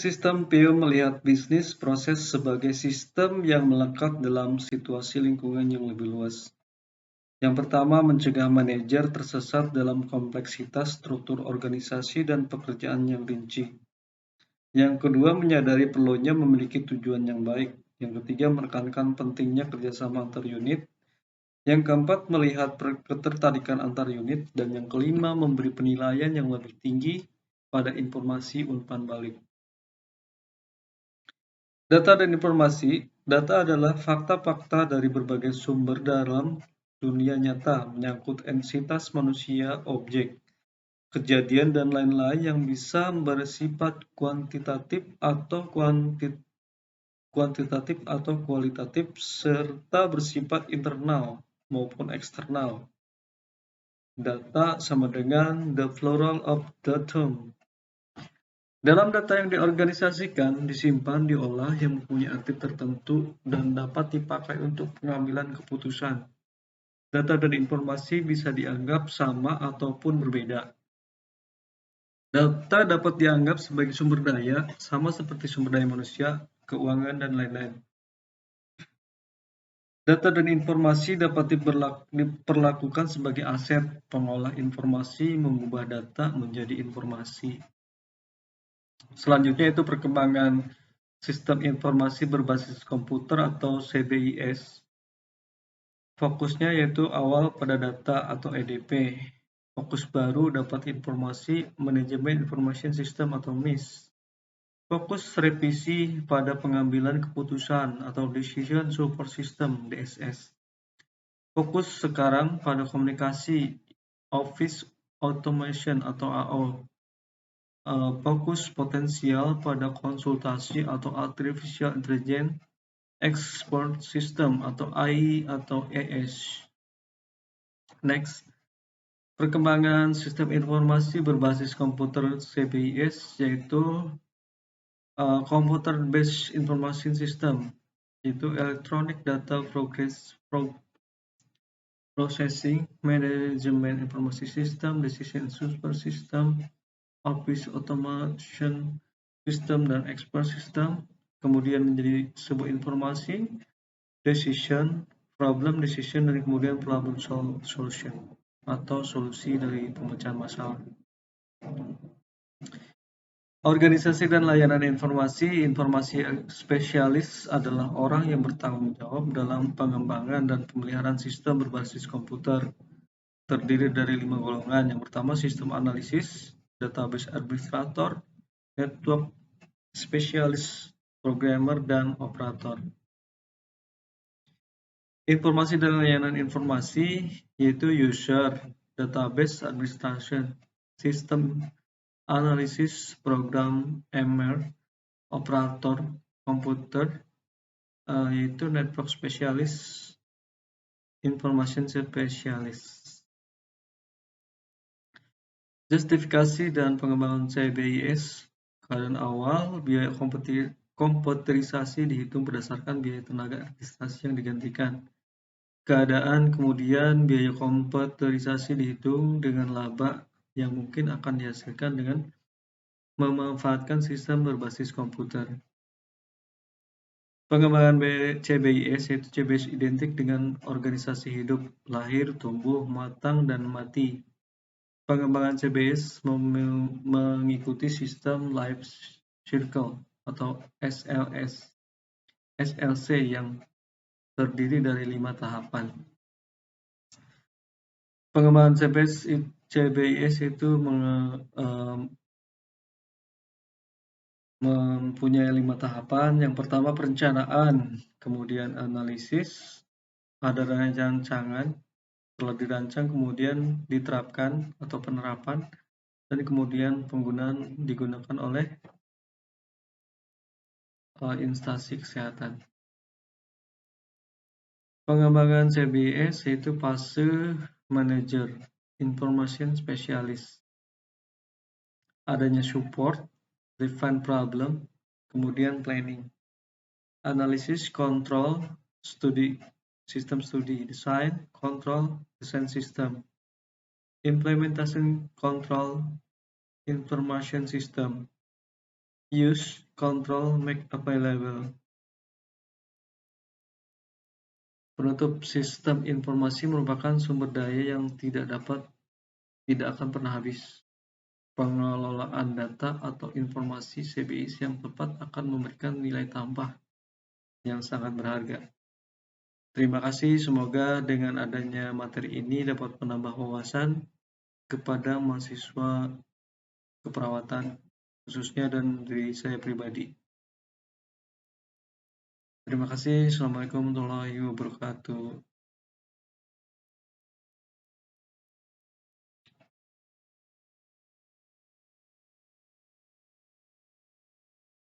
Sistem PIO melihat bisnis proses sebagai sistem yang melekat dalam situasi lingkungan yang lebih luas. Yang pertama, mencegah manajer tersesat dalam kompleksitas struktur organisasi dan pekerjaan yang rinci. Yang kedua, menyadari perlunya memiliki tujuan yang baik. Yang ketiga, menekankan pentingnya kerjasama antar unit. Yang keempat, melihat ketertarikan antar unit. Dan yang kelima, memberi penilaian yang lebih tinggi pada informasi umpan balik. Data dan informasi. Data adalah fakta-fakta dari berbagai sumber dalam dunia nyata menyangkut entitas manusia, objek, kejadian, dan lain-lain yang bisa bersifat kuantitatif atau kualitatif serta bersifat internal maupun eksternal. Data sama dengan the plural of datum. Dalam data yang diorganisasikan, disimpan, diolah yang mempunyai arti tertentu dan dapat dipakai untuk pengambilan keputusan. Data dan informasi bisa dianggap sama ataupun berbeda. Data dapat dianggap sebagai sumber daya, sama seperti sumber daya manusia, keuangan, dan lain-lain. Data dan informasi dapat diperlakukan sebagai aset. Pengolah informasi mengubah data menjadi informasi. Selanjutnya itu perkembangan Sistem Informasi Berbasis Komputer atau CBIS. Fokusnya yaitu awal pada data atau EDP. Fokus baru dapat informasi manajemen information system atau MIS. Fokus revisi pada pengambilan keputusan atau decision support system DSS. Fokus sekarang pada komunikasi Office Automation atau AO. Fokus potensial pada konsultasi atau artificial intelligence expert system atau AI atau AS. Next, perkembangan sistem informasi berbasis komputer CBIS yaitu Computer Based Information System, yaitu Electronic Data Processing, Management Information System, Decision Support System, Office Automation System, dan Expert System. Kemudian menjadi sebuah informasi, decision, problem decision, dan kemudian problem solution atau solusi dari pemecahan masalah. Organisasi dan layanan informasi. Informasi spesialis adalah orang yang bertanggung jawab dalam pengembangan dan pemeliharaan sistem berbasis komputer. Terdiri dari 5 golongan. Yang pertama, sistem analisis, database administrator, network spesialis, programmer, dan operator. Informasi dan layanan informasi yaitu user, database administration, system analysis, programmer, operator, komputer, yaitu network specialist, information specialist. Justifikasi dan pengembangan CBIS. Keadaan awal, biaya komputerisasi dihitung berdasarkan biaya tenaga administrasi yang digantikan. Keadaan kemudian biaya komputerisasi dihitung dengan laba yang mungkin akan dihasilkan dengan memanfaatkan sistem berbasis komputer. Pengembangan CBIS yaitu CBIS identik dengan organisasi hidup, lahir, tumbuh, matang, dan mati. Pengembangan CBIS mengikuti sistem life cycle atau SLC yang terdiri dari 5 tahapan. Pengembangan CBIS itu mempunyai 5 tahapan. Yang pertama perencanaan, kemudian analisis, ada rancangan, setelah dirancang kemudian diterapkan atau penerapan, dan kemudian penggunaan digunakan oleh instansi kesehatan. Pengembangan CBIS yaitu fase manager, information specialist. Adanya support, define problem, kemudian planning. Analisis, control, studi, system study, design, control, design system. Implementation, control, information system. Use, control make available. Penutup sistem informasi merupakan sumber daya yang tidak akan pernah habis. Pengelolaan data atau informasi CBIS yang tepat akan memberikan nilai tambah yang sangat berharga. Terima kasih, semoga dengan adanya materi ini dapat menambah wawasan kepada mahasiswa keperawatan, khususnya dan diri saya pribadi. Terima kasih. Assalamualaikum warahmatullahi wabarakatuh.